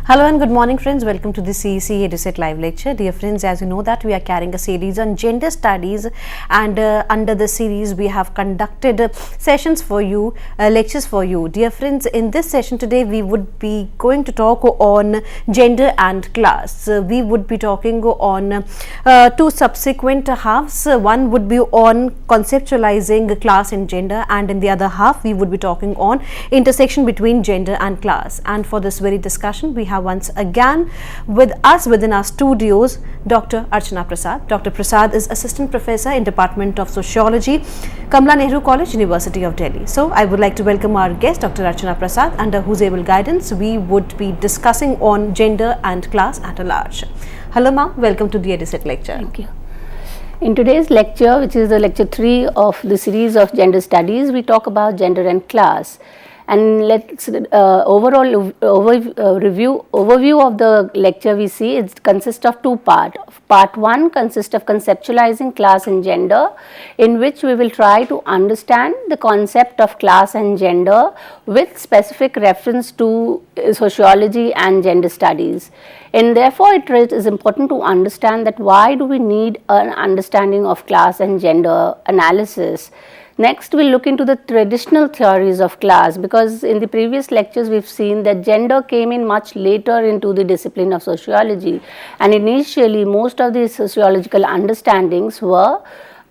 Hello and good morning friends, welcome to the CEC-UGC live lecture. Dear friends, as you know that we are carrying a series on gender studies, and under the series we have conducted sessions for you, lectures for you. Dear friends, in this session today we would be going to talk on gender and class. We would be talking on two subsequent halves. One would be on conceptualizing class and gender, and in the other half we would be talking on intersection between gender and class. And for this very discussion we have once again with us within our studios Dr. Archana Prasad. Dr. Prasad is Assistant Professor in Department of Sociology, Kamla Nehru College, University of Delhi. So I would like to welcome our guest Dr. Archana Prasad, under whose able guidance we would be discussing on gender and class at a large. Hello ma'am, welcome to the EduSet lecture. Thank you. In today's lecture, which is the lecture 3 of the series of gender studies, we talk about gender and class. And let's overall overview of the lecture we see it consists of two parts. Part 1 consists of conceptualizing class and gender, in which we will try to understand the concept of class and gender with specific reference to sociology and gender studies. And therefore, it is important to understand that why do we need an understanding of class and gender analysis. Next, we will look into the traditional theories of class, because in the previous lectures we have seen that gender came in much later into the discipline of sociology, and initially most of the sociological understandings were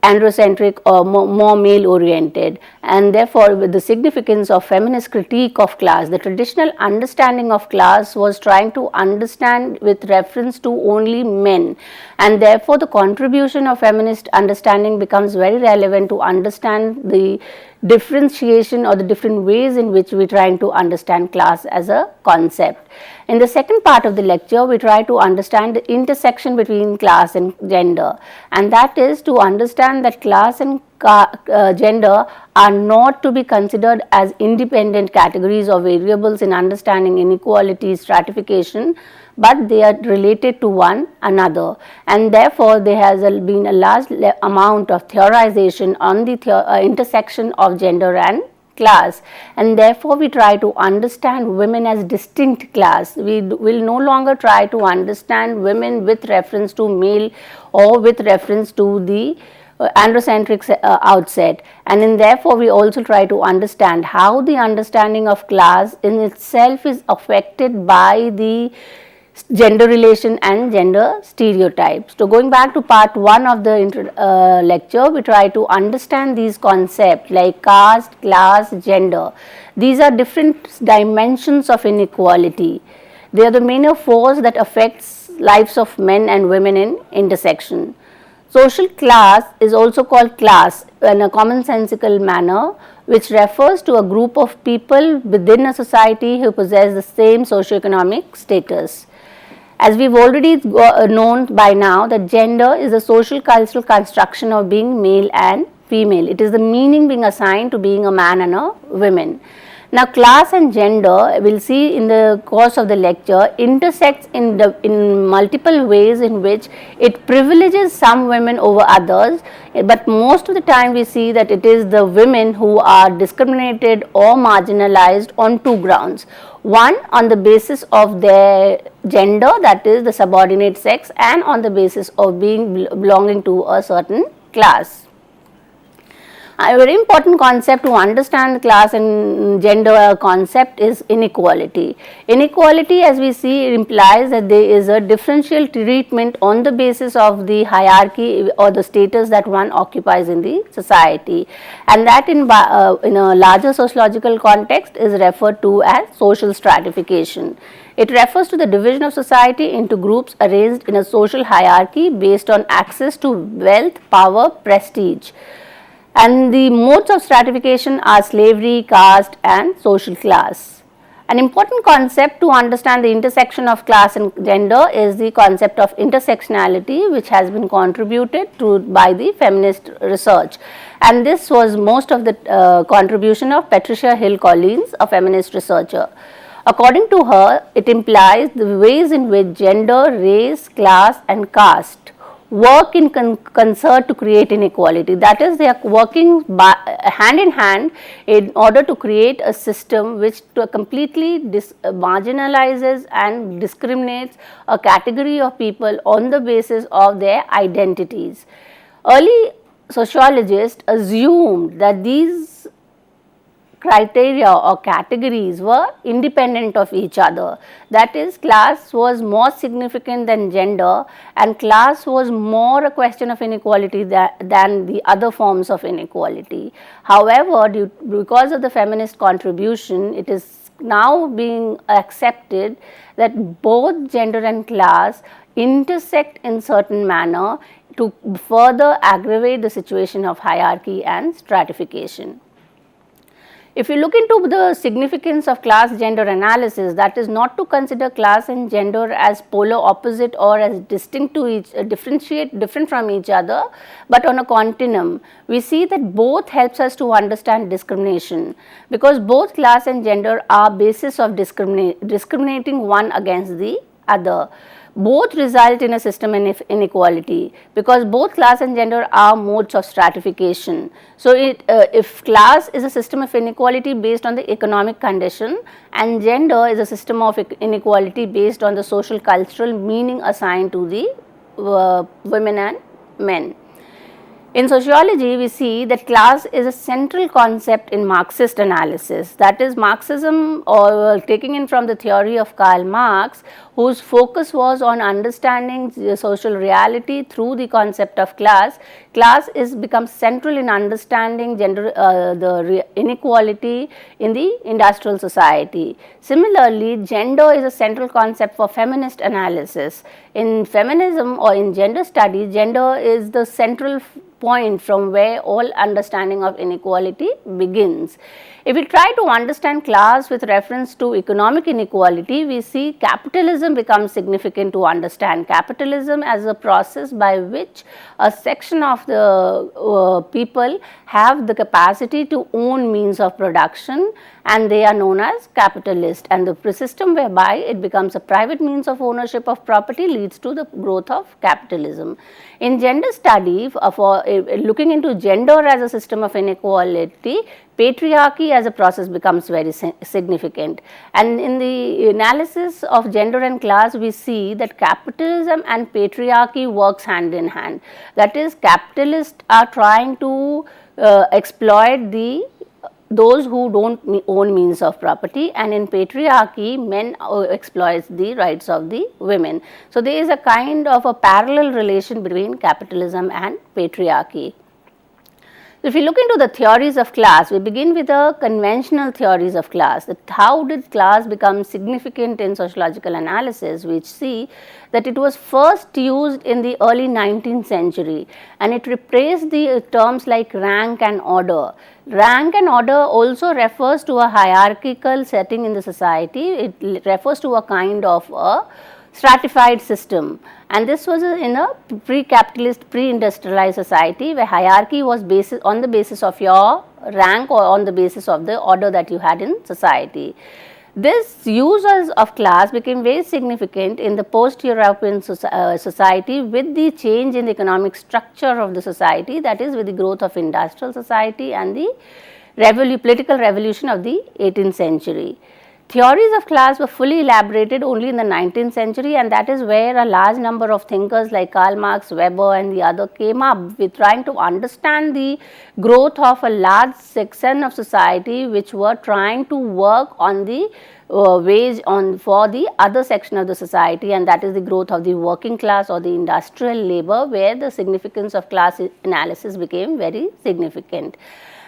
androcentric or more male oriented, and therefore with the significance of feminist critique of class, the traditional understanding of class was trying to understand with reference to only men, and therefore the contribution of feminist understanding becomes very relevant to understand the differentiation or the different ways in which we are trying to understand class as a concept. In the second part of the lecture, we try to understand the intersection between class and gender, and that is to understand that class and gender are not to be considered as independent categories or variables in understanding inequality stratification, but they are related to one another, and therefore there has been a large amount of theorization on the intersection of gender and class, and therefore we try to understand women as distinct class. We will no longer try to understand women with reference to male or with reference to the androcentric outset, and in therefore we also try to understand how the understanding of class in itself is affected by the gender relation and gender stereotypes. So going back to part 1 of the lecture, we try to understand these concepts like caste, class, gender. These are different dimensions of inequality. They are the main force that affects lives of men and women in intersection. Social class is also called class in a commonsensical manner, which refers to a group of people within a society who possess the same socioeconomic status. As we have already known by now that gender is a social cultural construction of being male and female. It is the meaning being assigned to being a man and a woman. Now, class and gender, we will see in the course of the lecture, intersects in multiple ways in which it privileges some women over others, but most of the time we see that it is the women who are discriminated or marginalized on two grounds. One, on the basis of their gender, that is the subordinate sex, and on the basis of belonging to a certain class. A very important concept to understand class and gender concept is inequality. Inequality, as we see, implies that there is a differential treatment on the basis of the hierarchy or the status that one occupies in the society, and that in a larger sociological context is referred to as social stratification. It refers to the division of society into groups arranged in a social hierarchy based on access to wealth, power, prestige. And the modes of stratification are slavery, caste and social class. An important concept to understand the intersection of class and gender is the concept of intersectionality, which has been contributed to by the feminist research. And this was most of the contribution of Patricia Hill Collins, a feminist researcher. According to her, it implies the ways in which gender, race, class and caste work in concert to create inequality. That is, they are working hand in hand in order to create a system which completely marginalizes and discriminates a category of people on the basis of their identities. Early sociologists assumed that these criteria or categories were independent of each other. That is, class was more significant than gender, and class was more a question of inequality than the other forms of inequality. However, because of the feminist contribution, it is now being accepted that both gender and class intersect in certain manner to further aggravate the situation of hierarchy and stratification. If you look into the significance of class gender analysis, that is not to consider class and gender as polar opposite or as distinct to different from each other, but on a continuum. We see that both helps us to understand discrimination, because both class and gender are basis of discriminating one against the other. Both result in a system inequality, because both class and gender are modes of stratification. So, if class is a system of inequality based on the economic condition, and gender is a system of inequality based on the social cultural meaning assigned to the women and men. In sociology, we see that class is a central concept in Marxist analysis. That is, Marxism, or taking in from the theory of Karl Marx, whose focus was on understanding the social reality through the concept of class. Class becomes central in understanding the inequality in the industrial society. Similarly, gender is a central concept for feminist analysis. In feminism or in gender studies, gender is the central point from where all understanding of inequality begins. If we try to understand class with reference to economic inequality, we see capitalism becomes significant to understand. Capitalism as a process by which a section of the people have the capacity to own means of production, and they are known as capitalist, and the system whereby it becomes a private means of ownership of property leads to the growth of capitalism. In gender study, for looking into gender as a system of inequality, patriarchy as a process becomes very significant. And in the analysis of gender and class, we see that capitalism and patriarchy works hand in hand. That is, capitalists are trying to exploit those who don't own means of property, and in patriarchy, men exploit the rights of the women. So, there is a kind of a parallel relation between capitalism and patriarchy. If we look into the theories of class, we begin with the conventional theories of class. That how did class become significant in sociological analysis? We see that it was first used in the early 19th century, and it replaced the terms like rank and order. Rank and order also refers to a hierarchical setting in the society. It refers to a kind of a stratified system, and this was in a pre-capitalist, pre-industrialized society where hierarchy was on the basis of your rank or on the basis of the order that you had in society. This use of class became very significant in the post-European society with the change in the economic structure of the society, that is, with the growth of industrial society and the political revolution of the 18th century. Theories of class were fully elaborated only in the 19th century, and that is where a large number of thinkers like Karl Marx, Weber and the other came up with trying to understand the growth of a large section of society which were trying to work on the wage for the other section of the society, and that is the growth of the working class or the industrial labor, where the significance of class analysis became very significant.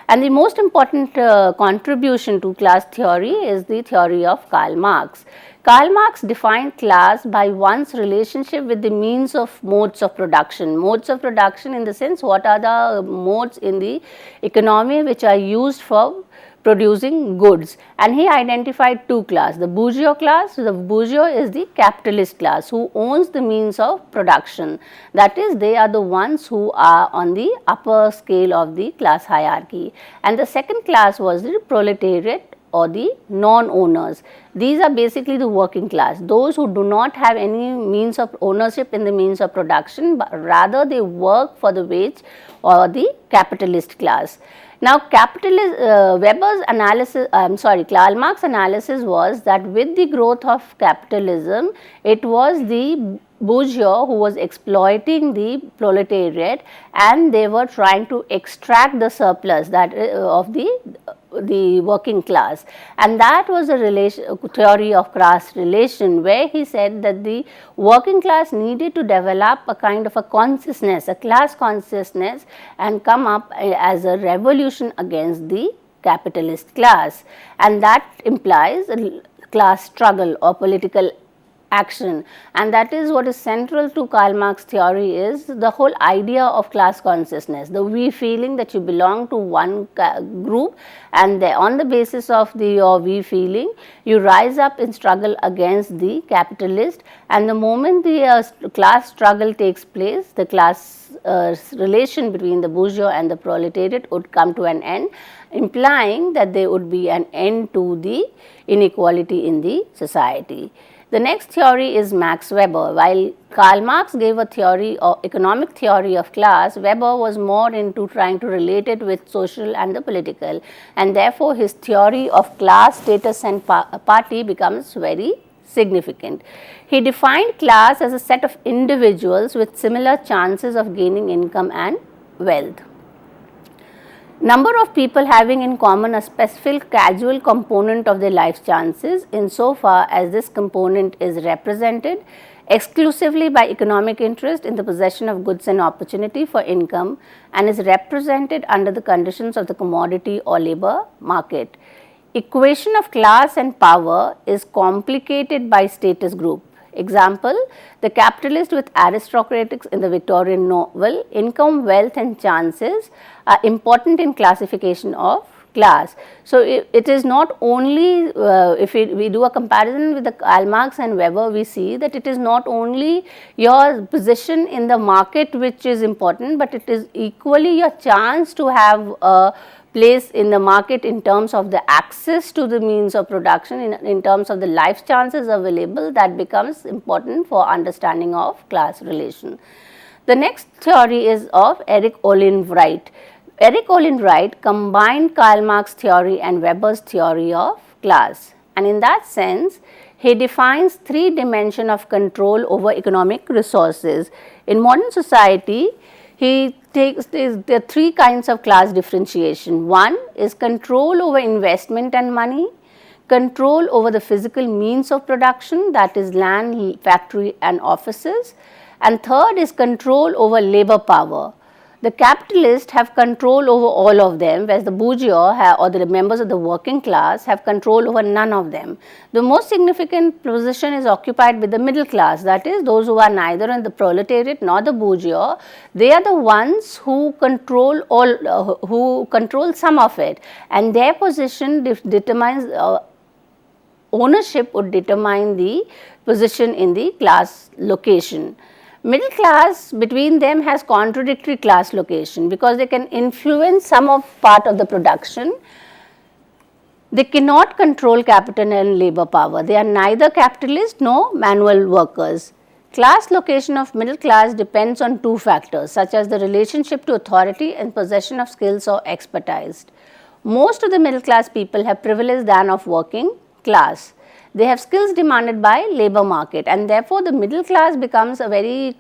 And the most important contribution to class theory is the theory of Karl Marx. Karl Marx defined class by one's relationship with the means of modes of production. Modes of production in the sense, what are the modes in the economy which are used for producing goods, and he identified two classes, the bourgeois class. The bourgeois is the capitalist class who owns the means of production, that is, they are the ones who are on the upper scale of the class hierarchy, and the second class was the proletariat or the non-owners. These are basically the working class, those who do not have any means of ownership in the means of production, but rather they work for the wage or the capitalist class. Now, Weber's analysis, Karl Marx's analysis was that with the growth of capitalism, it was the bourgeois who was exploiting the proletariat, and they were trying to extract the surplus that of the working class, and that was a theory of class relation, where he said that the working class needed to develop a kind of a consciousness, a class consciousness, and come up as a revolution against the capitalist class, and that implies a class struggle or political action, and that is what is central to Karl Marx theory, is the whole idea of class consciousness, the we feeling that you belong to one group, and on the basis of your we feeling you rise up in struggle against the capitalist, and the moment the class struggle takes place, the class relation between the bourgeois and the proletariat would come to an end, implying that there would be an end to the inequality in the society. The next theory is Max Weber. While Karl Marx gave a theory or economic theory of class, Weber was more into trying to relate it with social and the political, and therefore his theory of class, status and party becomes very significant. He defined class as a set of individuals with similar chances of gaining income and wealth. Number of people having in common a specific casual component of their life chances, insofar as this component is represented exclusively by economic interest in the possession of goods and opportunity for income, and is represented under the conditions of the commodity or labor market. Equation of class and power is complicated by status group. Example, the capitalist with aristocratics in the Victorian novel, income, wealth and chances are important in classification of class. So, it is not only, if we do a comparison with the Karl Marx and Weber, we see that it is not only your position in the market which is important, but it is equally your chance to have a place in the market in terms of the access to the means of production, in terms of the life chances available, that becomes important for understanding of class relation. The next theory is of Eric Olin Wright. Eric Olin Wright combined Karl Marx theory and Weber's theory of class, and in that sense he defines three dimensions of control over economic resources. In modern society, he takes there are three kinds of class differentiation. One is control over investment and money, control over the physical means of production, that is land, factory and offices, and third is control over labor power. The capitalists have control over all of them, whereas the bourgeois or the members of the working class have control over none of them. The most significant position is occupied by the middle class, that is those who are neither in the proletariat nor the bourgeois. They are the ones who control who control some of it, and their position determines ownership would determine the position in the class location. Middle class between them has contradictory class location, because they can influence some of part of the production. They cannot control capital and labor power. They are neither capitalist nor manual workers. Class location of middle class depends on two factors, such as the relationship to authority and possession of skills or expertise. Most of the middle class people have privilege than of working class. They have skills demanded by labor market, and therefore the middle class becomes a very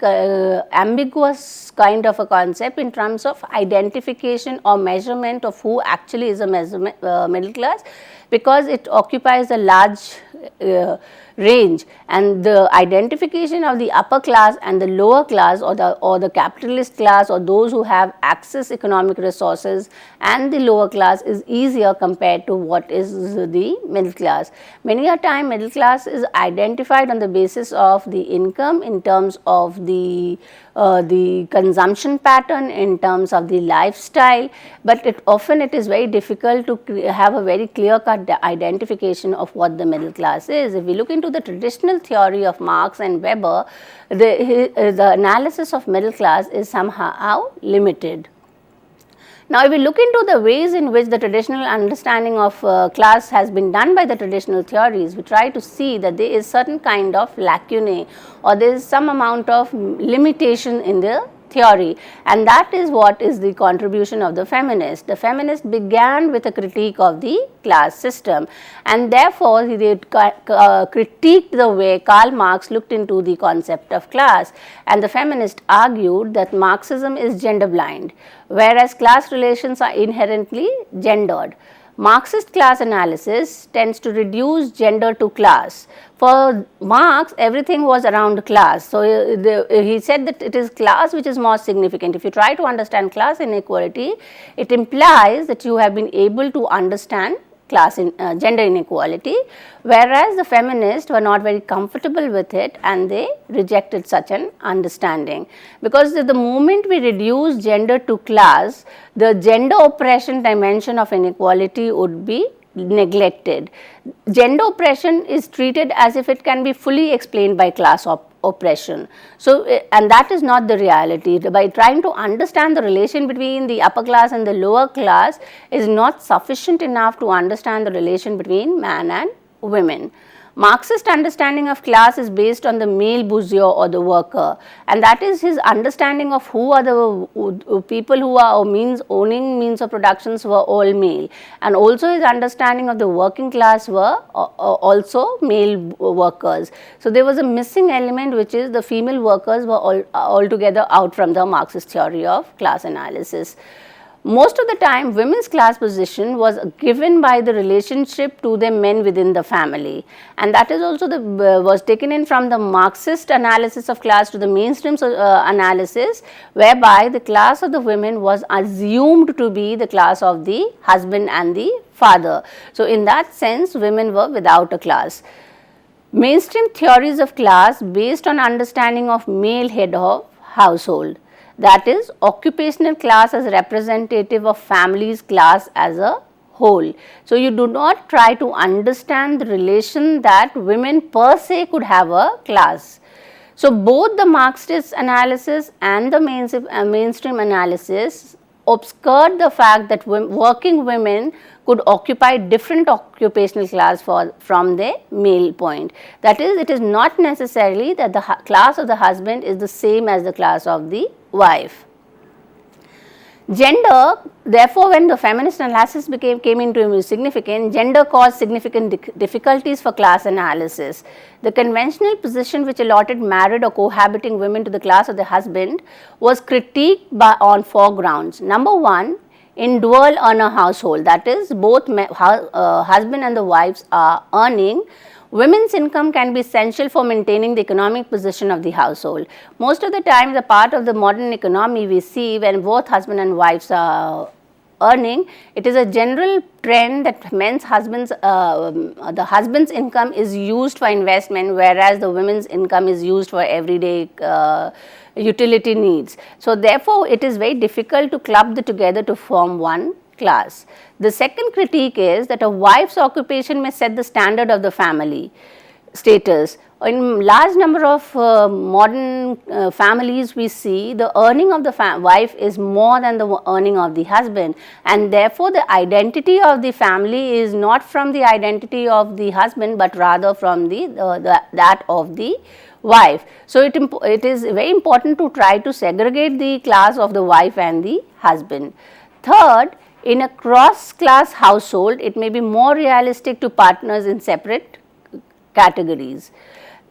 ambiguous kind of a concept in terms of identification or measurement of who actually is a middle class, because it occupies a large range, and the identification of the upper class and the lower class, or the capitalist class, or those who have access economic resources, and the lower class is easier compared to what is the middle class. Many a time middle class is identified on the basis of the income, in terms of the consumption pattern, in terms of the lifestyle, but often it is very difficult to have a very clear cut identification of what the middle class is. If we look into the traditional theory of Marx and Weber, the analysis of middle class is somehow limited. Now, if we look into the ways in which the traditional understanding of class has been done by the traditional theories, we try to see that there is certain kind of lacunae, or there is some amount of limitation in the theory, and that is what is the contribution of the feminist. The feminist began with a critique of the class system, and therefore they critiqued the way Karl Marx looked into the concept of class, and the feminist argued that Marxism is gender blind, whereas class relations are inherently gendered. Marxist class analysis tends to reduce gender to class. For Marx, everything was around class. So, he said that it is class which is more significant. If you try to understand class inequality, it implies that you have been able to understand class gender inequality, whereas the feminists were not very comfortable with it and they rejected such an understanding, because the moment we reduce gender to class, the gender oppression dimension of inequality would be neglected. Gender oppression is treated as if it can be fully explained by class oppression. So, and that is not the reality. By trying to understand the relation between the upper class and the lower class is not sufficient enough to understand the relation between man and women. Marxist understanding of class is based on the male bourgeois or the worker, and that is his understanding of who are the people who are owning means of productions were all male, and also his understanding of the working class were also male workers. So, there was a missing element, which is the female workers were altogether out from the Marxist theory of class analysis. Most of the time, women's class position was given by the relationship to the men within the family, and that is also was taken in from the Marxist analysis of class to the mainstream analysis, whereby the class of the women was assumed to be the class of the husband and the father. So, in that sense, women were without a class. Mainstream theories of class based on understanding of male head of household, that is occupational class as representative of family's class as a whole. So, you do not try to understand the relation that women per se could have a class. So, both the Marxist analysis and the mainstream analysis obscured the fact that working women could occupy different occupational class from their male point. That is, it is not necessarily that the class of the husband is the same as the class of the wife. Gender, therefore, when the feminist analysis came into significance, gender caused significant difficulties for class analysis. The conventional position which allotted married or cohabiting women to the class of the husband was critiqued on 4 grounds. Number 1, in dual earner household, that is, both husband and the wives are earning, women's income can be essential for maintaining the economic position of the household. Most of the time, the part of the modern economy we see when both husband and wives are earning, it is a general trend that the husband's income is used for investment, whereas the women's income is used for everyday utility needs. So, therefore, it is very difficult to club them together to form one class. The second critique is that a wife's occupation may set the standard of the family status. In large number of modern families, we see the earning of the wife is more than the earning of the husband, and therefore, the identity of the family is not from the identity of the husband, but rather from that of the wife. So, it is very important to try to segregate the class of the wife and the husband. Third, in a cross-class household, it may be more realistic to partners in separate categories.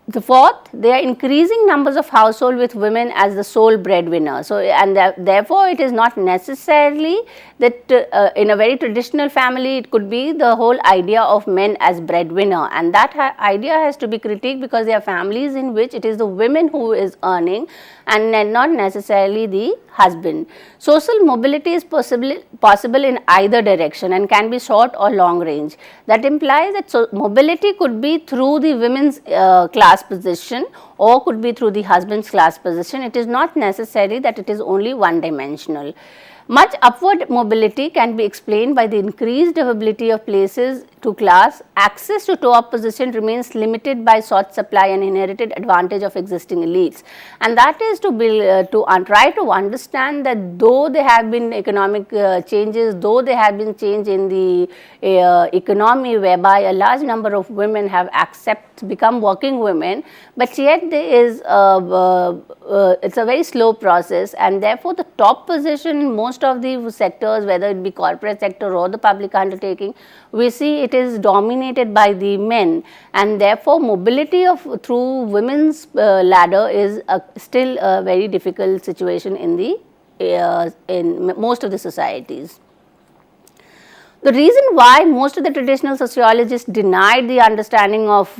The fourth, there are increasing numbers of households with women as the sole breadwinner. So, and therefore, it is not necessarily that in a very traditional family, it could be the whole idea of men as breadwinner, and that idea has to be critiqued, because there are families in which it is the women who is earning and not necessarily the husband. Social mobility is possible in either direction and can be short or long range. That implies that mobility could be through the women's class position or could be through the husband's class position. It is not necessary that it is only one dimensional. Much upward mobility can be explained by the increased availability of places to class, access to top position remains limited by short supply and inherited advantage of existing elites. And that is to try to understand that though there have been economic changes, though there have been change in the economy whereby a large number of women have become working women, but yet there is it's a very slow process, and therefore the top position in most of the sectors, whether it be corporate sector or the public undertaking, we see it is dominated by the men, and therefore mobility through women's ladder is still a very difficult situation in most of the societies. The reason why most of the traditional sociologists denied the understanding of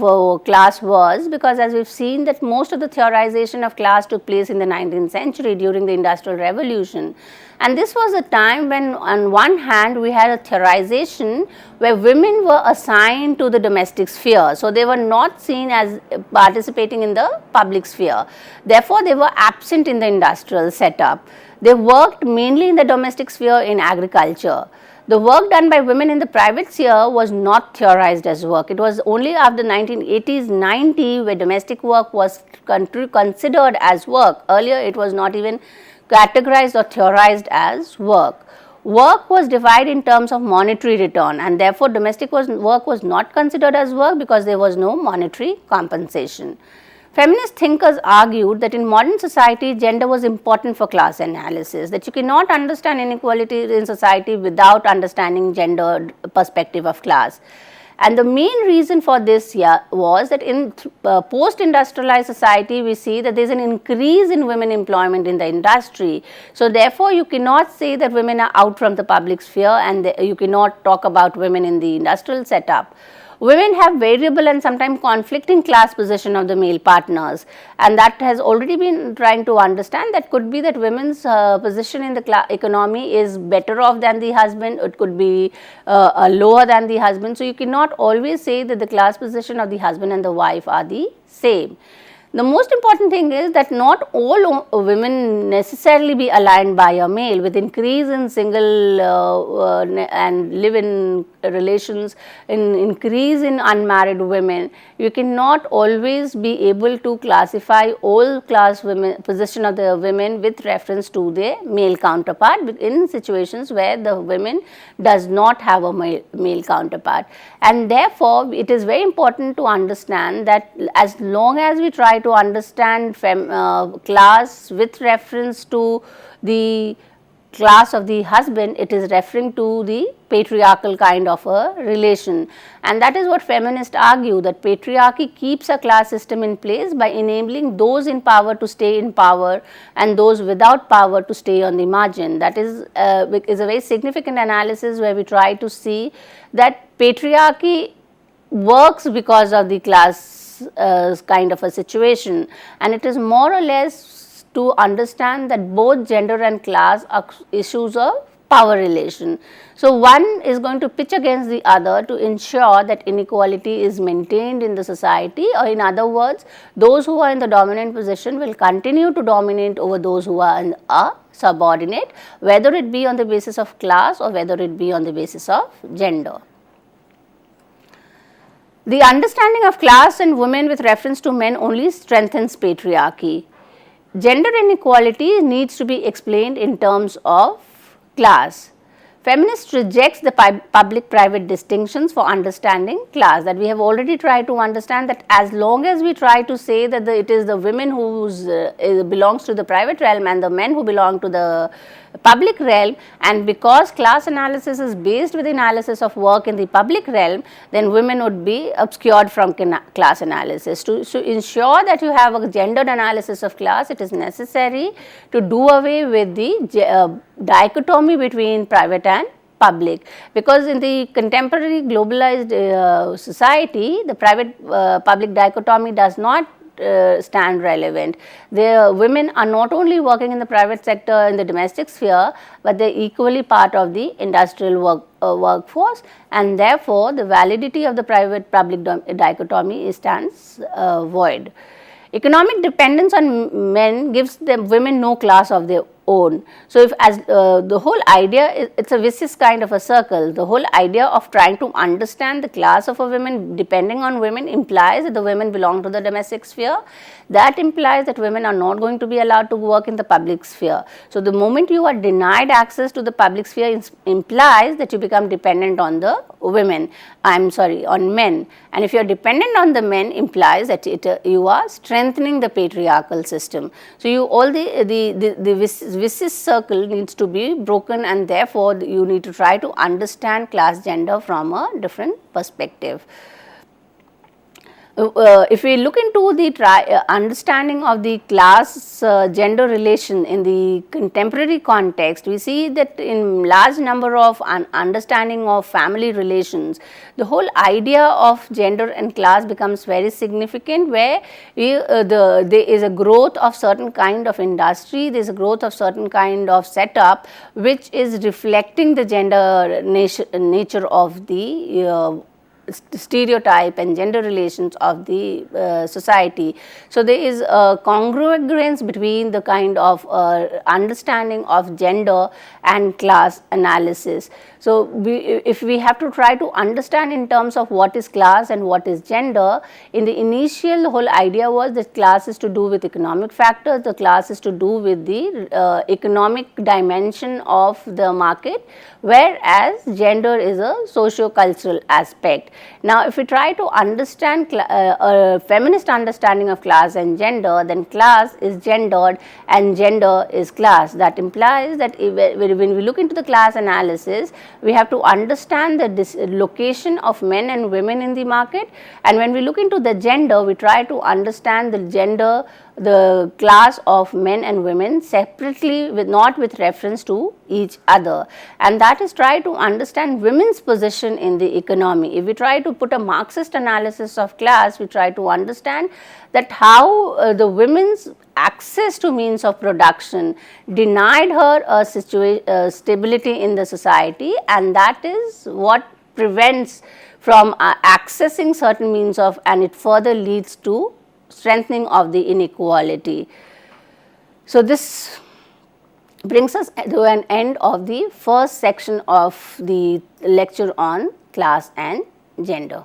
class was because, as we have seen, that most of the theorization of class took place in the 19th century during the Industrial Revolution. And this was a time when on one hand we had a theorization where women were assigned to the domestic sphere. So, they were not seen as participating in the public sphere. Therefore, they were absent in the industrial setup. They worked mainly in the domestic sphere in agriculture. The work done by women in the private sphere was not theorized as work. It was only after 1980s, 90 where domestic work was considered as work. Earlier, it was not even categorized or theorized as work. Work was divided in terms of monetary return, and therefore domestic work was not considered as work because there was no monetary compensation. Feminist thinkers argued that in modern society, gender was important for class analysis, that you cannot understand inequality in society without understanding gender perspective of class. And the main reason for this was that in post-industrialized society, we see that there is an increase in women employment in the industry. So, therefore, you cannot say that women are out from the public sphere, and you cannot talk about women in the industrial setup. Women have variable and sometimes conflicting class position of the male partners, and that has already been trying to understand. That could be that women's position in the economy is better off than the husband, it could be lower than the husband. So, you cannot always say that the class position of the husband and the wife are the same. The most important thing is that not all women necessarily be aligned by a male. With increase in single and live-in relations, increase in unmarried women, you cannot always be able to classify all class women position of the women with reference to their male counterpart in situations where the women does not have a male counterpart. And therefore, it is very important to understand that as long as we try to understand class with reference to the class of the husband, it is referring to the patriarchal kind of a relation, and that is what feminists argue, that patriarchy keeps a class system in place by enabling those in power to stay in power and those without power to stay on the margin. That is a very significant analysis where we try to see that patriarchy works because of the class kind of a situation, and it is more or less to understand that both gender and class are issues of power relation. So, one is going to pitch against the other to ensure that inequality is maintained in the society, or in other words, those who are in the dominant position will continue to dominate over those who are subordinate, whether it be on the basis of class or whether it be on the basis of gender. The understanding of class and women with reference to men only strengthens patriarchy. Gender inequality needs to be explained in terms of class. Feminists rejects the public-private distinctions for understanding class, that we have already tried to understand that as long as we try to say that it is the women who belongs to the private realm and the men who belong to the public realm, and because class analysis is based with analysis of work in the public realm, then women would be obscured from class analysis. To ensure that you have a gendered analysis of class, it is necessary to do away with the dichotomy between private and public, because in the contemporary globalized society, the private public dichotomy does not stand relevant. The women are not only working in the private sector in the domestic sphere, but they are equally part of the industrial workforce, and therefore, the validity of the private public dichotomy stands void. Economic dependence on men gives the women no class of their own. So, if as the whole idea is, it's a vicious kind of a circle. The whole idea of trying to understand the class of a woman depending on women implies that the women belong to the domestic sphere. That implies that women are not going to be allowed to work in the public sphere. So, the moment you are denied access to the public sphere implies that you become dependent on the women, on men, and if you are dependent on the men implies that you are strengthening the patriarchal system. So, the vicious circle needs to be broken, and therefore, you need to try to understand class gender from a different perspective. If we look into the understanding of the class gender relation in the contemporary context, we see that in large number of understanding of family relations, the whole idea of gender and class becomes very significant, where there is a growth of certain kind of industry, there is a growth of certain kind of setup which is reflecting the gender nature of the stereotype and gender relations of the society. So, there is a congruence between the kind of understanding of gender and class analysis. So, if we have to try to understand in terms of what is class and what is gender, in the initial the whole idea was that class is to do with economic factors, the class is to do with the economic dimension of the market, whereas gender is a socio-cultural aspect. Now, if we try to understand a feminist understanding of class and gender, then class is gendered and gender is class. That implies that when we look into the class analysis, we have to understand the location of men and women in the market, and when we look into the gender, we try to understand the gender, the class of men and women separately, not with reference to each other, and that is try to understand women's position in the economy. If we try to put a Marxist analysis of class, we try to understand that how the women's access to means of production denied her a stability in the society, and that is what prevents from accessing certain means of, and it further leads to strengthening of the inequality. So, this brings us to an end of the first section of the lecture on class and gender.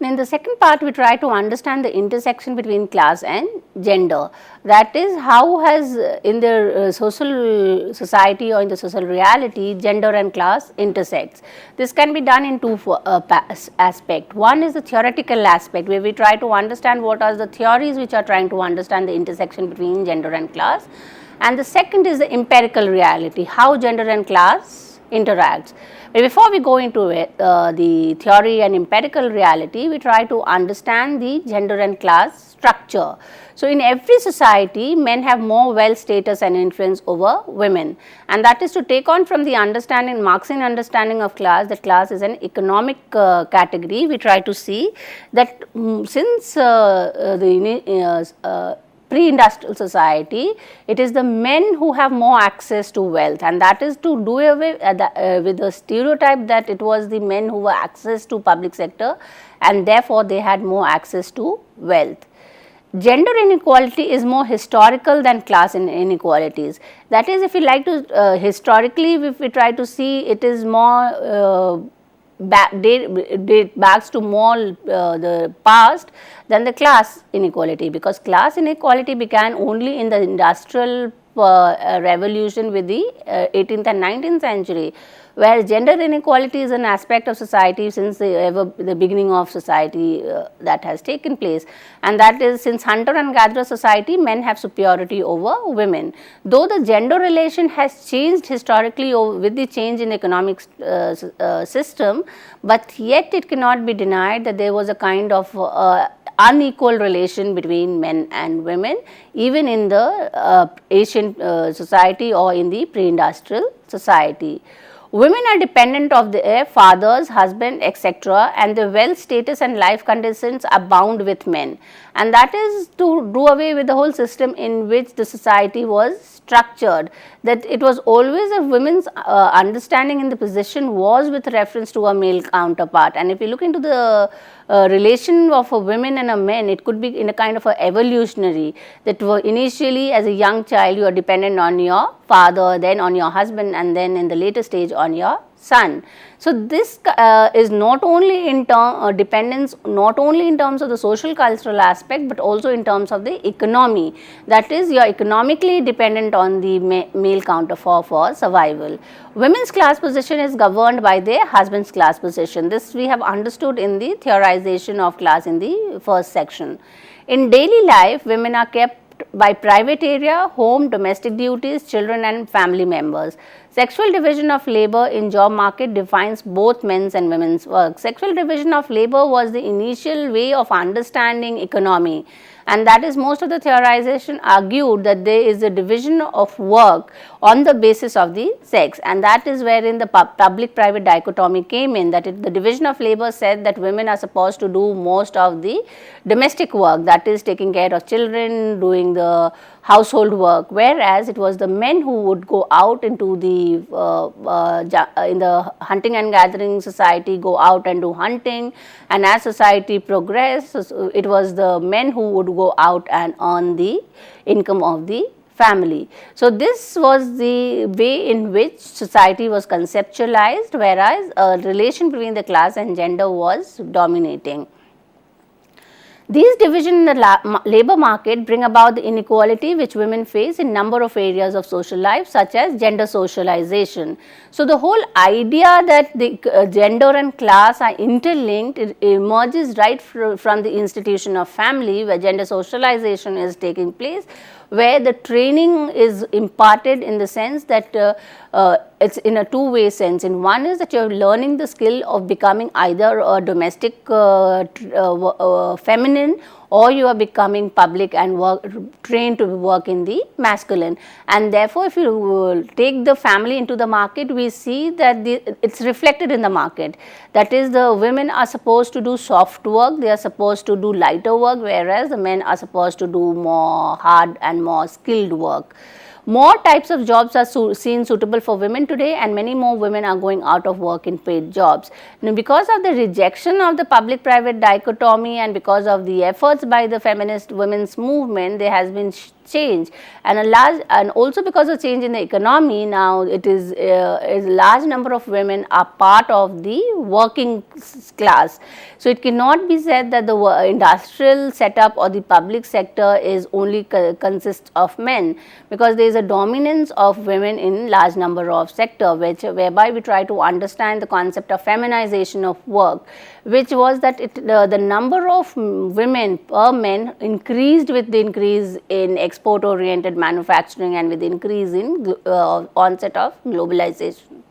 In the second part, we try to understand the intersection between class and gender. That is, how has in the social society or in the social reality, gender and class intersects. This can be done in two aspects. One is the theoretical aspect, where we try to understand what are the theories which are trying to understand the intersection between gender and class. And the second is the empirical reality, how gender and class interacts. But before we go into it, the theory and empirical reality, we try to understand the gender and class structure. So, in every society, men have more wealth, status and influence over women, and that is to take on from the understanding, Marxian understanding of class, that class is an economic category. We try to see that since pre-industrial society, it is the men who have more access to wealth, and that is to do away with the stereotype that it was the men who were access to public sector and therefore they had more access to wealth. Gender inequality is more historical than class inequalities. That is, if we like to historically, if we try to see, it is more date backs to more the past than the class inequality, because class inequality began only in the industrial revolution with the 18th and 19th century, where gender inequality is an aspect of society since the beginning of society that has taken place, and that is, since hunter and gatherer society, men have superiority over women. Though the gender relation has changed historically with the change in economic system, but yet it cannot be denied that there was a kind of unequal relation between men and women even in the ancient society or in the pre-industrial society. Women are dependent of their fathers, husband, etc., and their wealth, status and life conditions are bound with men, and that is to do away with the whole system in which the society was structured, that it was always a women's understanding in the position was with reference to a male counterpart. And if you look into the relation of a women and a men, it could be in a kind of a evolutionary, that initially as a young child you are dependent on your father, then on your husband, and then in the later stage on your son. So, this is not only in dependence, not only in terms of the social cultural aspect, but also in terms of the economy, that is, you are economically dependent on the male counterpart for survival. Women's class position is governed by their husband's class position. This we have understood in the theorization of class in the first section. In daily life, women are kept by private area, home, domestic duties, children and family members. Sexual division of labor in job market defines both men's and women's work. Sexual division of labor was the initial way of understanding economy, and that is, most of the theorization argued that there is a division of work on the basis of the sex, and that is wherein the public private dichotomy came in, that the division of labor said that women are supposed to do most of the domestic work, that is taking care of children, doing the household work, whereas it was the men who would go out into the in the hunting and gathering society, go out and do hunting, and as society progressed, it was the men who would go out and earn the income of the family. So, this was the way in which society was conceptualized, whereas a relation between the class and gender was dominating. These divisions in the labor market bring about the inequality which women face in number of areas of social life, such as gender socialization. So, the whole idea that the gender and class are interlinked, it emerges right from the institution of family, where gender socialization is taking place, where the training is imparted in the sense that it's in a two-way sense. In one is that you are learning the skill of becoming either a domestic feminine, or you are becoming public and trained to work in the masculine. And therefore, if you take the family into the market, we see that it's reflected in the market. That is, the women are supposed to do soft work, they are supposed to do lighter work, whereas the men are supposed to do more hard and more skilled work. More types of jobs are seen suitable for women today, and many more women are going out of work in paid jobs. Now, because of the rejection of the public-private dichotomy and because of the efforts by the feminist women's movement, there has been change, and also because of change in the economy, now it is a large number of women are part of the working class. So it cannot be said that the industrial setup or the public sector is only consists of men, because there is a dominance of women in large number of sector, whereby we try to understand the concept of feminization of work, which was that the number of women per men increased with the increase in export oriented manufacturing and with the increase in onset of globalization.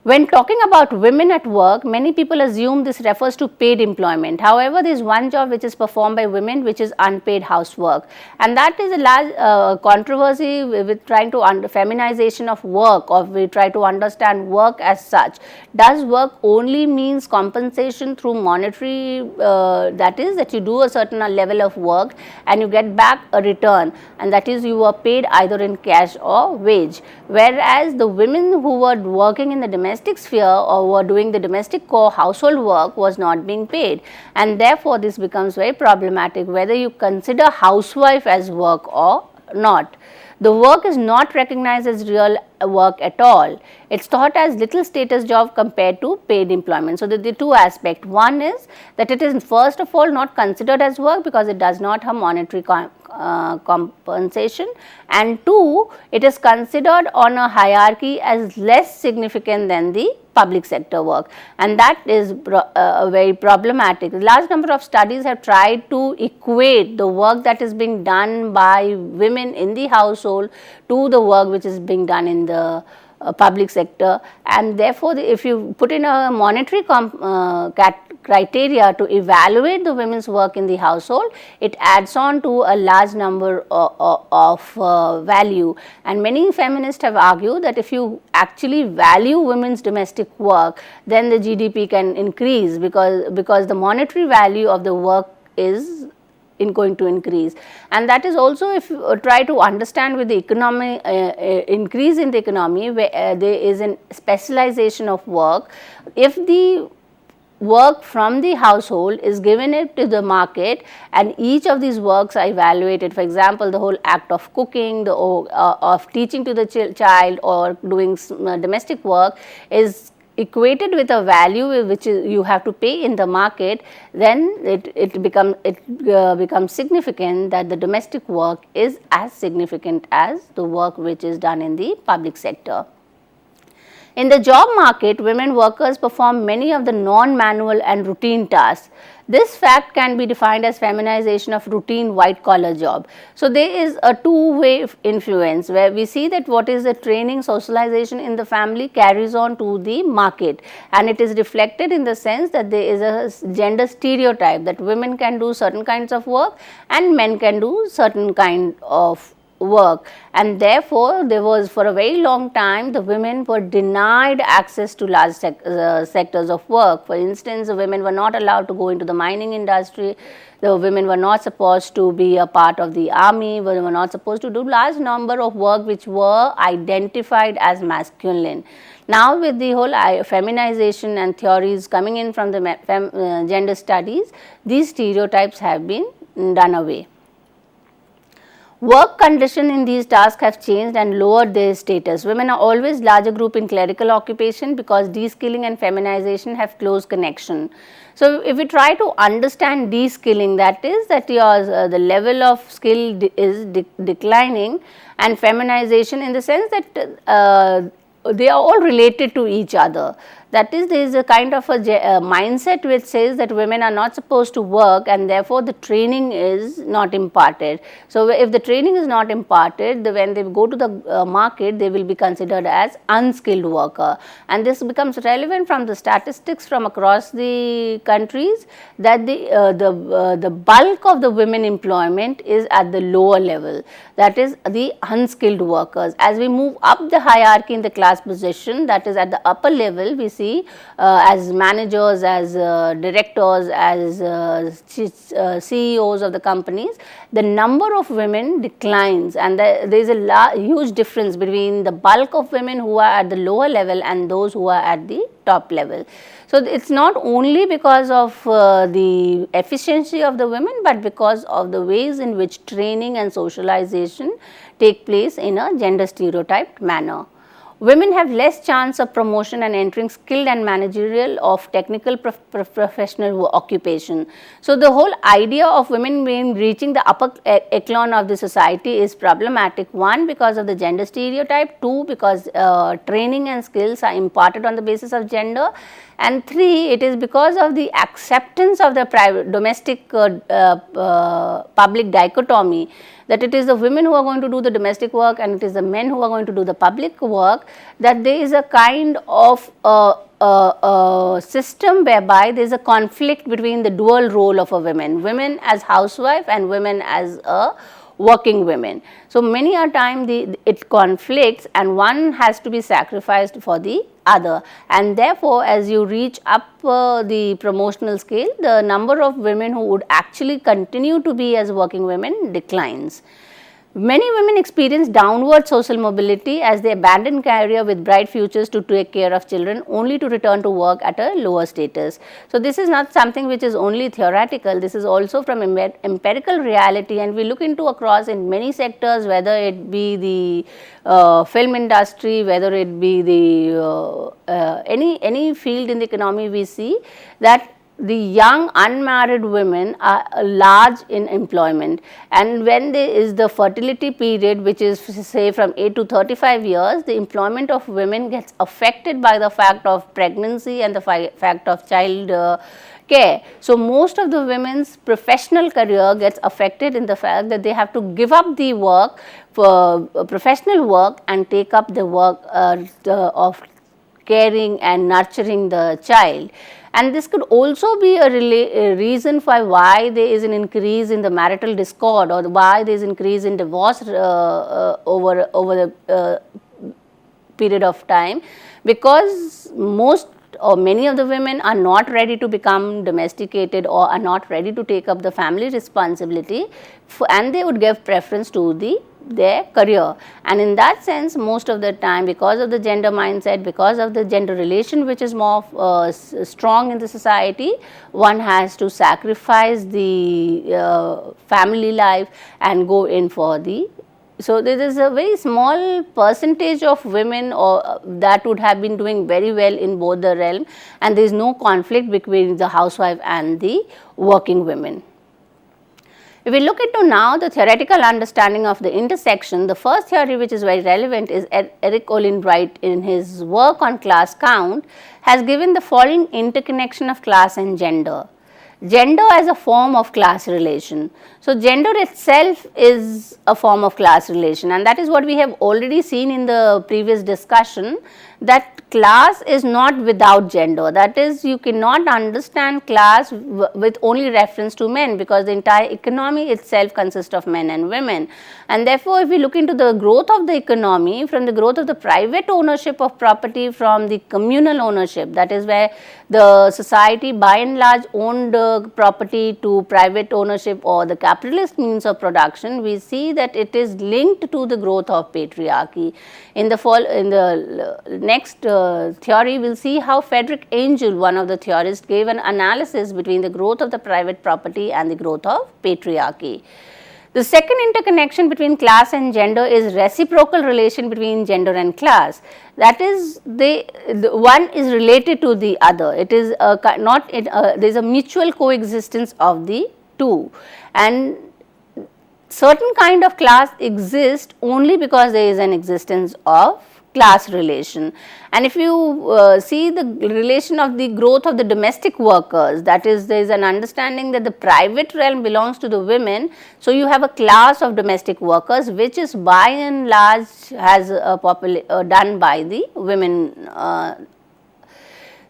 When talking about women at work, many people assume this refers to paid employment. However, there is one job which is performed by women, which is unpaid housework, and that is a large controversy with trying to feminization of work, or we try to understand work as such. Does work only means compensation through monetary, that is that you do a certain level of work and you get back a return, and that is you are paid either in cash or wage, whereas the women who were working in the domestic sphere or were doing the domestic core household work was not being paid, and therefore this becomes very problematic whether you consider housewife as work or not. The work is not recognized as real work at all. It's thought as little status job compared to paid employment. So, the two aspects. One is that it is first of all not considered as work because it does not have monetary compensation, and two, it is considered on a hierarchy as less significant than the public sector work, and that is very problematic. A large number of studies have tried to equate the work that is being done by women in the household to the work which is being done in the public sector, and therefore, if you put in a monetary criteria to evaluate the women's work in the household, it adds on to a large number of value, and many feminists have argued that if you actually value women's domestic work, then the GDP can increase because the monetary value of the work is going to increase, and that is also if you try to understand with the economy increase in the economy where there is a specialization of work. If the work from the household is given it to the market and each of these works are evaluated, for example, the whole act of cooking, of teaching to the child or doing domestic work is equated with a value which you have to pay in the market, then it becomes significant that the domestic work is as significant as the work which is done in the public sector. In the job market, women workers perform many of the non-manual and routine tasks. This fact can be defined as feminization of routine white-collar job. So, there is a two-way influence where we see that what is the training, socialization in the family carries on to the market, and it is reflected in the sense that there is a gender stereotype that women can do certain kinds of work and men can do certain kind of work, and therefore, there was for a very long time the women were denied access to large sectors of work. For instance, the women were not allowed to go into the mining industry, the women were not supposed to be a part of the army, women were not supposed to do large number of work which were identified as masculine. Now, with the whole feminization and theories coming in from the gender studies, these stereotypes have been done away. Work conditions in these tasks have changed and lowered their status. Women are always larger group in clerical occupation because de-skilling and feminization have close connection. So, if we try to understand de-skilling, that is that the level of skill is declining, and feminization in the sense that they are all related to each other. That is, there is a kind of a mindset which says that women are not supposed to work and therefore the training is not imparted. So, if the training is not imparted, when they go to the market, they will be considered as unskilled worker, and this becomes relevant from the statistics from across the countries that the bulk of the women employment is at the lower level, that is the unskilled workers. As we move up the hierarchy in the class position, that is at the upper level, we see as managers, as directors, as CEOs of the companies, the number of women declines, and there is a huge difference between the bulk of women who are at the lower level and those who are at the top level. So, So, it is not only because of the efficiency of the women, but because of the ways in which training and socialization take place in a gender stereotyped manner. Women have less chance of promotion and entering skilled and managerial of technical professional occupation. So, the whole idea of women being reaching the upper echelon of the society is problematic. One, because of the gender stereotype. Two, because training and skills are imparted on the basis of gender. And three, it is because of the acceptance of the private domestic public dichotomy, that it is the women who are going to do the domestic work and it is the men who are going to do the public work, that there is a kind of system whereby there is a conflict between the dual role of a women as housewife and women as a working women. So, many a time it conflicts and one has to be sacrificed for the other, and therefore, as you reach up the promotional scale, the number of women who would actually continue to be as working women declines. Many women experience downward social mobility as they abandon career with bright futures to take care of children, only to return to work at a lower status. So, this is not something which is only theoretical, this is also from empirical reality, and we look into across in many sectors, whether it be the film industry, whether it be the any field in the economy, we see that the young unmarried women are large in employment, and when there is the fertility period, which is say from 8 to 35 years, the employment of women gets affected by the fact of pregnancy and the fact of child care. So, most of the women's professional career gets affected in the fact that they have to give up the work for professional work and take up the work of caring and nurturing the child. And this could also be a reason for why there is an increase in the marital discord, or why there is increase in divorce over the period of time, because most or many of the women are not ready to become domesticated or are not ready to take up the family responsibility, and they would give preference to their career. And in that sense, most of the time, because of the gender mindset, because of the gender relation which is more strong in the society, one has to sacrifice the family life and go in for the. So, there is a very small percentage of women that would have been doing very well in both the realm, and there is no conflict between the housewife and the working women. If we look into now the theoretical understanding of the intersection, the first theory which is very relevant is Eric Olin Wright, in his work on class count, has given the following interconnection of class and gender. Gender as a form of class relation. So, gender itself is a form of class relation, and that is what we have already seen in the previous discussion, that class is not without gender. That is, you cannot understand class with only reference to men, because the entire economy itself consists of men and women. And therefore, if we look into the growth of the economy, from the growth of the private ownership of property from the communal ownership, that is where the society by and large owned property to private ownership or the capitalist means of production, we see that it is linked to the growth of patriarchy. In the next theory, we will see how Frederick Angel, one of the theorists, gave an analysis between the growth of the private property and the growth of patriarchy. The second interconnection between class and gender is reciprocal relation between gender and class. That is, the one is related to the other. It is there is a mutual coexistence of the two, and certain kind of class exists only because there is an existence of class relation. And if you see the relation of the growth of the domestic workers, that is, there is an understanding that the private realm belongs to the women. So, you have a class of domestic workers which is by and large has done by the women.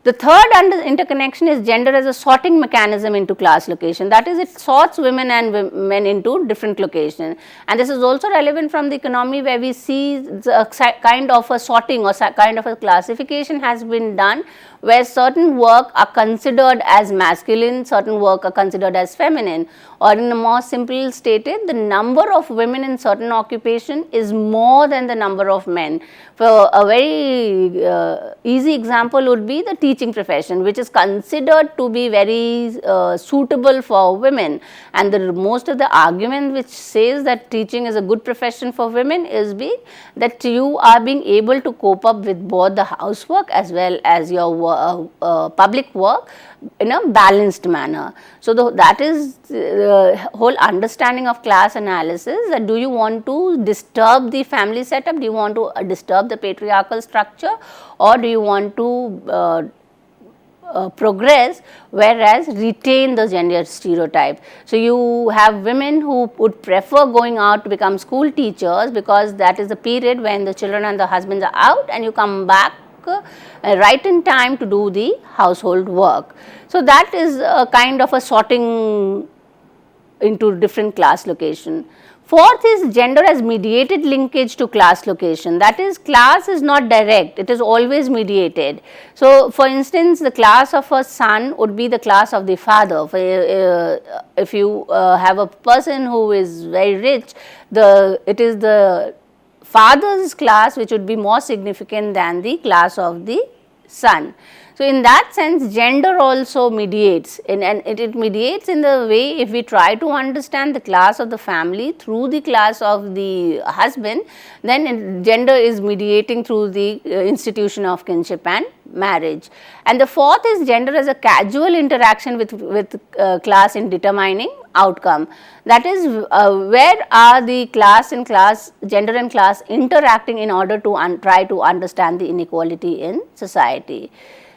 The third interconnection is gender as a sorting mechanism into class location. That is, it sorts women and men into different locations. And this is also relevant from the economy, where we see a kind of a sorting or kind of a classification has been done, where certain work are considered as masculine, certain work are considered as feminine, or in a more simple stated, the number of women in certain occupation is more than the number of men. For a very easy example would be the teaching profession, which is considered to be very suitable for women, and most of the argument which says that teaching is a good profession for women is that you are being able to cope up with both the housework as well as your public work in a balanced manner. So, that is the whole understanding of class analysis, that do you want to disturb the family setup, do you want to disturb the patriarchal structure, or do you want to progress whereas retain the gender stereotype. So, you have women who would prefer going out to become school teachers because that is the period when the children and the husbands are out and you come back right in time to do the household work. So, that is a kind of a sorting into different class location. Fourth is gender as mediated linkage to class location, that is, class is not direct, it is always mediated. So, for instance, the class of a son would be the class of the father. If you have a person who is very rich, it is the father's class which would be more significant than the class of the son. So, in that sense, gender also mediates, and it mediates in the way, if we try to understand the class of the family through the class of the husband, then gender is mediating through the institution of kinship and marriage. And the fourth is gender as a casual interaction with class in determining outcome. That is, where are the gender and class interacting in order to try to understand the inequality in society.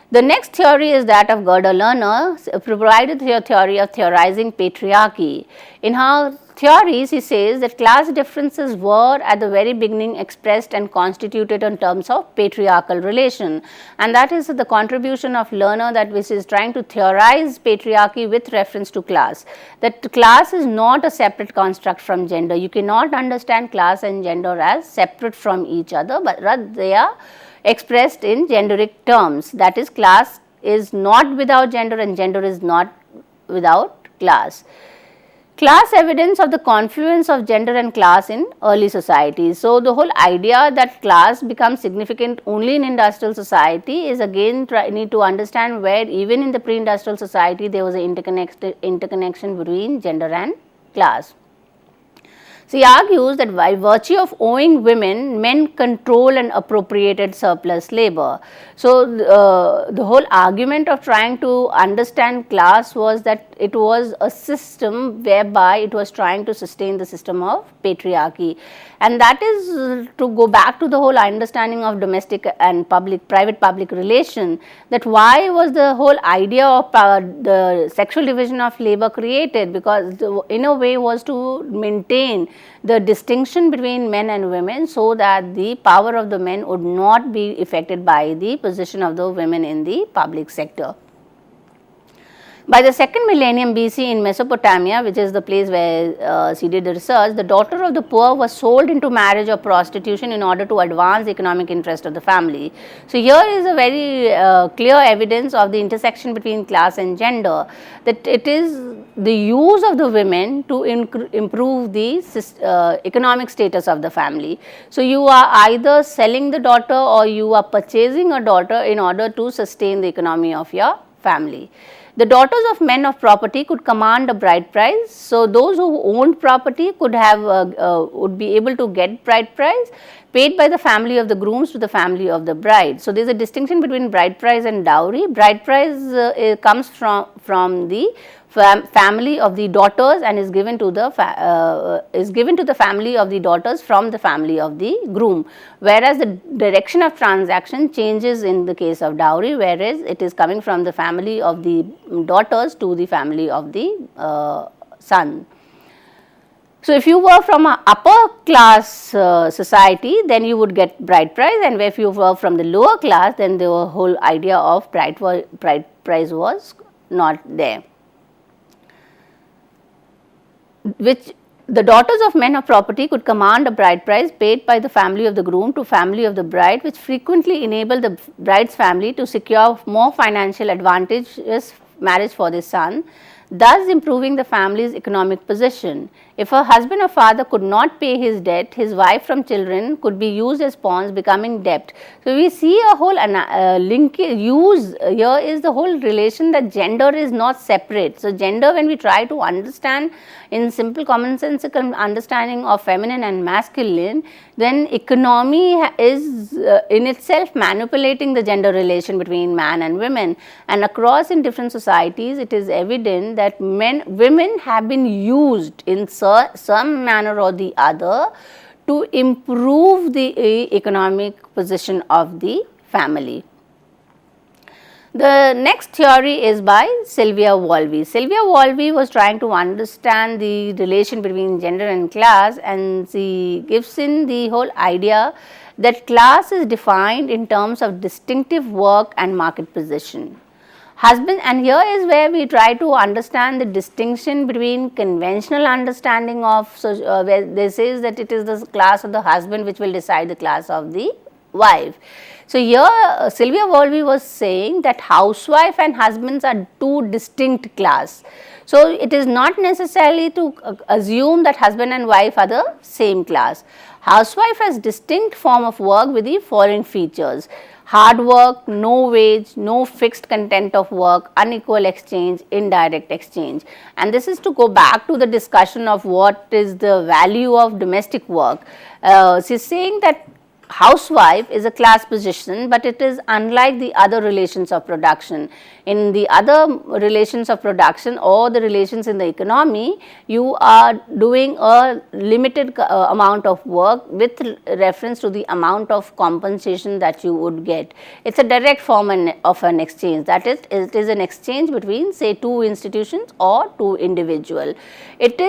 The next theory is that of Gerda Lerner, provided her theory of theorizing patriarchy. In her theory, she says that class differences were at the very beginning expressed and constituted in terms of patriarchal relation, and that is the contribution of Lerner, that which is trying to theorize patriarchy with reference to class, that class is not a separate construct from gender. You cannot understand class and gender as separate from each other, but rather they are expressed in genderic terms, that is, class is not without gender and gender is not without class. Class evidence of the confluence of gender and class in early societies. So, the whole idea that class becomes significant only in industrial society is again need to understand where even in the pre-industrial society there was an interconnection between gender and class. So, he argues that by virtue of owing women, men control and appropriated surplus labor. So, the whole argument of trying to understand class was that it was a system whereby it was trying to sustain the system of patriarchy, and that is to go back to the whole understanding of domestic and private public relation, that why was the whole idea of the sexual division of labor created, because in a way was to maintain the distinction between men and women, so that the power of the men would not be affected by the position of the women in the public sector. By the second millennium BC in Mesopotamia, which is the place where she did the research, the daughter of the poor was sold into marriage or prostitution in order to advance the economic interest of the family. So, here is a very clear evidence of the intersection between class and gender, that it is the use of the women to improve the economic status of the family. So, you are either selling the daughter or you are purchasing a daughter in order to sustain the economy of your family. The daughters of men of property could command a bride price. So, those who owned property could have would be able to get bride price paid by the family of the grooms to the family of the bride. So, there is a distinction between bride price and dowry. Bride price comes from the family of the daughters and is given to the family of the daughters from the family of the groom, whereas the direction of transaction changes in the case of dowry, whereas it is coming from the family of the daughters to the family of the son. So, if you were from an upper class society, then you would get bride price, and if you were from the lower class, then the whole idea of bride price was not there, which the daughters of men of property could command a bride price paid by the family of the groom to family of the bride, which frequently enabled the bride's family to secure more financial advantageous marriage for their son, thus improving the family's economic position. If her husband or father could not pay his debt, his wife from children could be used as pawns, becoming debt. So, we see a whole use here is the whole relation that gender is not separate. So, gender, when we try to understand in simple commonsensical understanding of feminine and masculine, then economy is in itself manipulating the gender relation between man and women, and across in different societies it is evident that women have been used in some manner or the other to improve the economic position of the family. The next theory is by Sylvia Wolve. Sylvia Wolve was trying to understand the relation between gender and class, and she gives in the whole idea that class is defined in terms of distinctive work and market position. Husband, and here is where we try to understand the distinction between conventional understanding of, where they says that it is the class of the husband which will decide the class of the wife. So, here Sylvia Wolve was saying that housewife and husbands are two distinct class. So, it is not necessarily to assume that husband and wife are the same class. Housewife has distinct form of work with the following features: hard work, no wage, no fixed content of work, unequal exchange, indirect exchange. And this is to go back to the discussion of what is the value of domestic work. She is saying that housewife is a class position, but it is unlike the other relations of production. In the other relations of production or the relations in the economy, you are doing a limited amount of work with reference to the amount of compensation that you would get. It is a direct form of an exchange, that is, it is an exchange between say two institutions or two individuals. It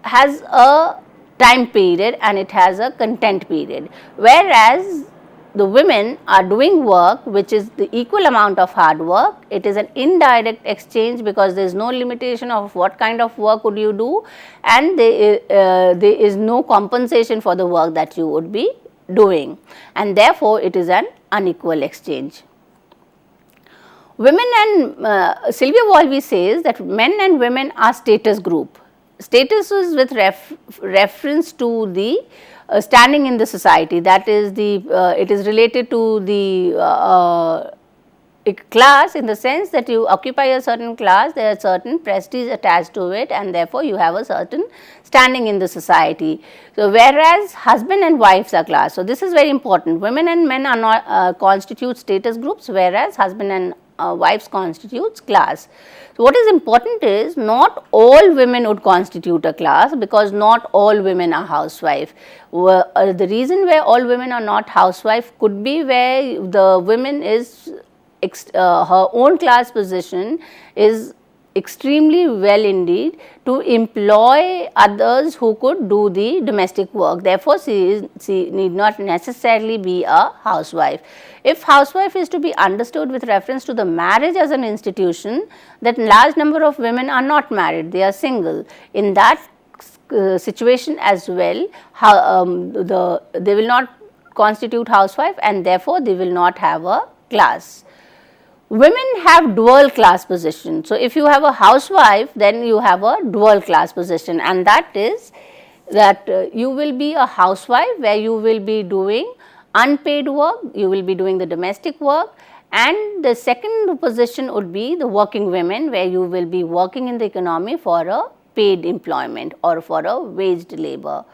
has a time period and it has a content period, whereas the women are doing work which is the equal amount of hard work. It is an indirect exchange because there is no limitation of what kind of work would you do, and there is no compensation for the work that you would be doing, and therefore it is an unequal exchange. Women and Sylvia Wolve says that men and women are status group. Status is with reference to the standing in the society, that is the it is related to the class, in the sense that you occupy a certain class, there are certain prestige attached to it, and therefore you have a certain standing in the society. So, whereas husband and wives are class. So, this is very important. Women and men are not constitute status groups, whereas husband and wives constitutes class. So, what is important is not all women would constitute a class, because not all women are housewife. The reason where all women are not housewife could be where the women is her own class position is extremely well indeed to employ others who could do the domestic work. Therefore, she need not necessarily be a housewife. If housewife is to be understood with reference to the marriage as an institution, that large number of women are not married, they are single. In that situation as well, they will not constitute housewife, and therefore they will not have a class. Women have dual class position. So, if you have a housewife, then you have a dual class position, and that is that you will be a housewife where you will be doing unpaid work, you will be doing the domestic work, and the second position would be the working women, where you will be working in the economy for a paid employment or for a waged labor.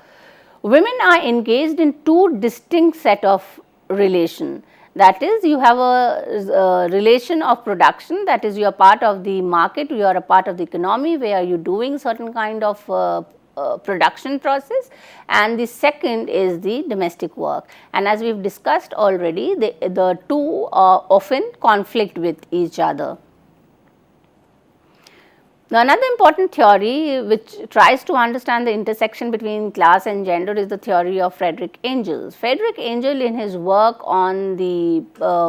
Women are engaged in two distinct set of relation. That is, you have a relation of production, that is, you are part of the market, you are a part of the economy where you are doing certain kind of production process, and the second is the domestic work. And as we have discussed already, the two often conflict with each other. Now, another important theory which tries to understand the intersection between class and gender is the theory of Friedrich Engels. Friedrich Engels, in his work on the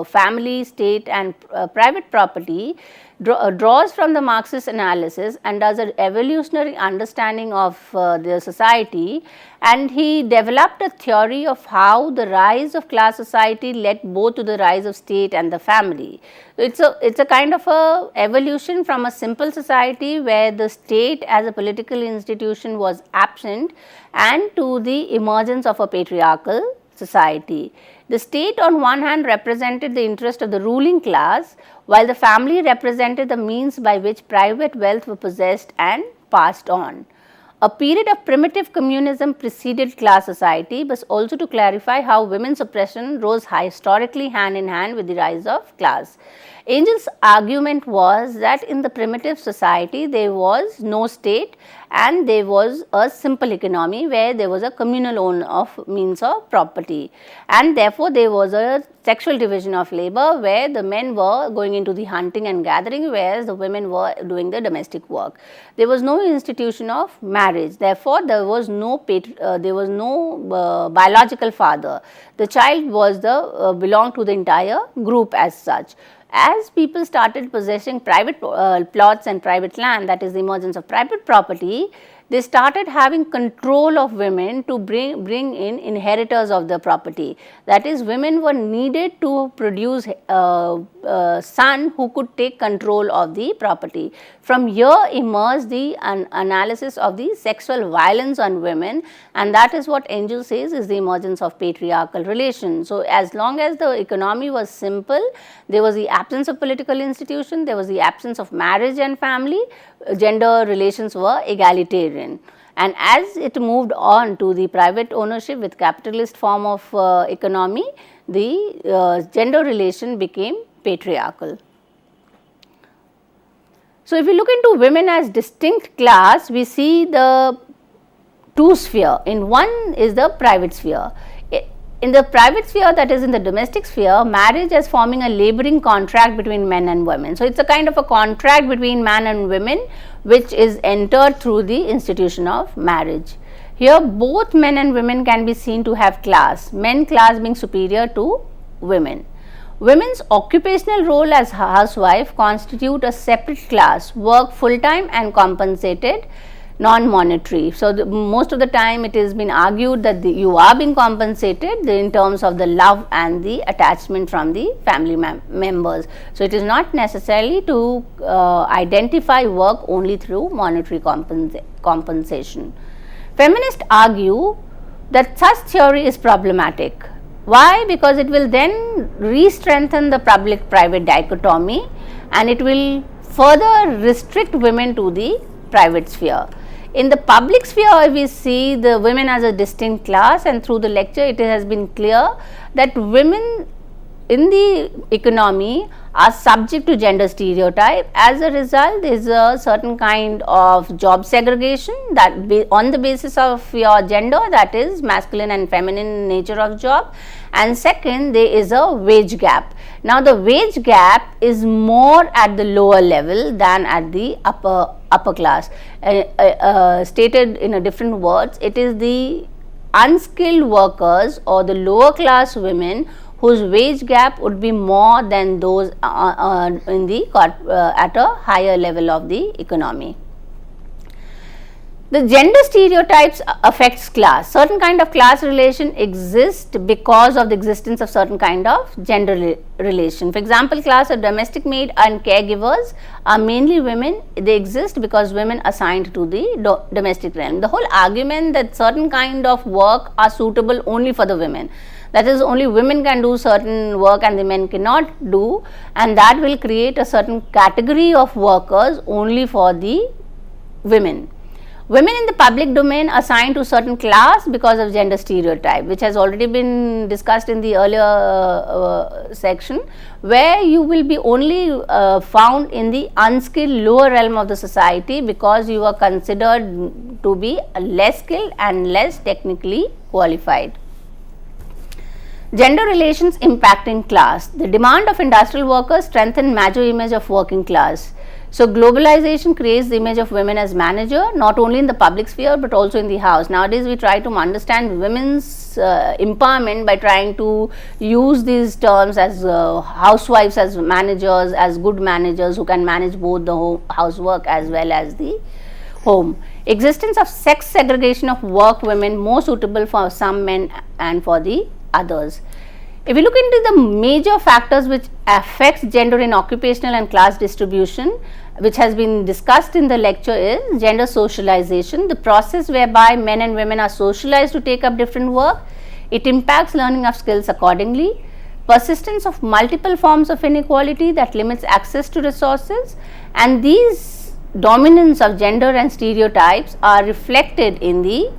family, state and private property, draws from the Marxist analysis and does an evolutionary understanding of the society, and he developed a theory of how the rise of class society led both to the rise of state and the family. It's a kind of a evolution from a simple society where the state as a political institution was absent, and to the emergence of a patriarchal society. The state on one hand represented the interest of the ruling class, while the family represented the means by which private wealth were possessed and passed on. A period of primitive communism preceded class society, but also to clarify how women's oppression rose historically hand in hand with the rise of class. Angel's argument was that in the primitive society there was no state and there was a simple economy where there was a communal own of means of property, and therefore there was a sexual division of labor where the men were going into the hunting and gathering, whereas the women were doing the domestic work. There was no institution of marriage, therefore there was no biological father. The child was belonged to the entire group as such. As people started possessing private plots and private land, that is the emergence of private property, they started having control of women to bring in inheritors of the property. That is, women were needed to produce a son who could take control of the property. From here emerged the analysis of the sexual violence on women, and that is what Angel says is the emergence of patriarchal relations. So, as long as the economy was simple, there was the absence of political institution, there was the absence of marriage and family, gender relations were egalitarian. And as it moved on to the private ownership with capitalist form of economy, the gender relation became patriarchal. So, if we look into women as distinct class, we see the two sphere. In one is the private sphere. In the private sphere, that is in the domestic sphere, marriage as forming a laboring contract between men and women. So, it is a kind of a contract between man and women which is entered through the institution of marriage. Here both men and women can be seen to have class, men class being superior to women. Women's occupational role as housewife constitute a separate class, work full time and compensated non-monetary. So, most of the time it has been argued that you are being compensated in terms of the love and the attachment from the family members. So, it is not necessarily to identify work only through monetary compensation. Feminists argue that such theory is problematic. Why? Because it will then re-strengthen the public-private dichotomy, and it will further restrict women to the private sphere. In the public sphere, we see the women as a distinct class, and through the lecture it has been clear that women in the economy are subject to gender stereotype. As a result, there is a certain kind of job segregation that on the basis of your gender, that is masculine and feminine nature of job, and second, there is a wage gap. Now, the wage gap is more at the lower level than at the upper class. Stated in a different words, it is the unskilled workers or the lower class women whose wage gap would be more than those in the at a higher level of the economy. The gender stereotypes affects class. Certain kind of class relation exist because of the existence of certain kind of gender relation. For example, class of domestic maid and caregivers are mainly women. They exist because women assigned to the domestic realm. The whole argument that certain kind of work are suitable only for the women, that is, only women can do certain work and the men cannot do, and that will create a certain category of workers only for the women. Women in the public domain assigned to certain class because of gender stereotype, which has already been discussed in the earlier section, where you will be only found in the unskilled lower realm of the society because you are considered to be less skilled and less technically qualified. Gender relations impacting class. The demand of industrial workers strengthen macho image of working class. So globalization creates the image of women as manager, not only in the public sphere but also in the house. Nowadays we try to understand women's empowerment by trying to use these terms as housewives as managers, as good managers who can manage both the housework as well as the home. Existence of sex segregation of work women, more suitable for some men and for the others. If we look into the major factors which affects gender in occupational and class distribution, which has been discussed in the lecture, is gender socialization, the process whereby men and women are socialized to take up different work. It impacts learning of skills accordingly. Persistence of multiple forms of inequality that limits access to resources, and these dominance of gender and stereotypes are reflected in the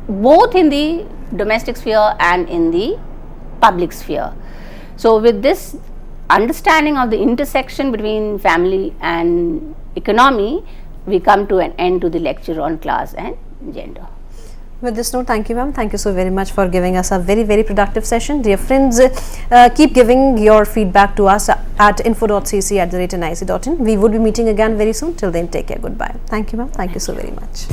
both in the domestic sphere and in the public sphere. So with this understanding of the intersection between family and economy, we come to an end to the lecture on class and gender. With this note, thank you ma'am, thank you so very much for giving us a very productive session. Dear friends, keep giving your feedback to us at info.cc@nic.in. We would be meeting again very soon. Till then, take care, goodbye. Thank you ma'am, thank you so very much.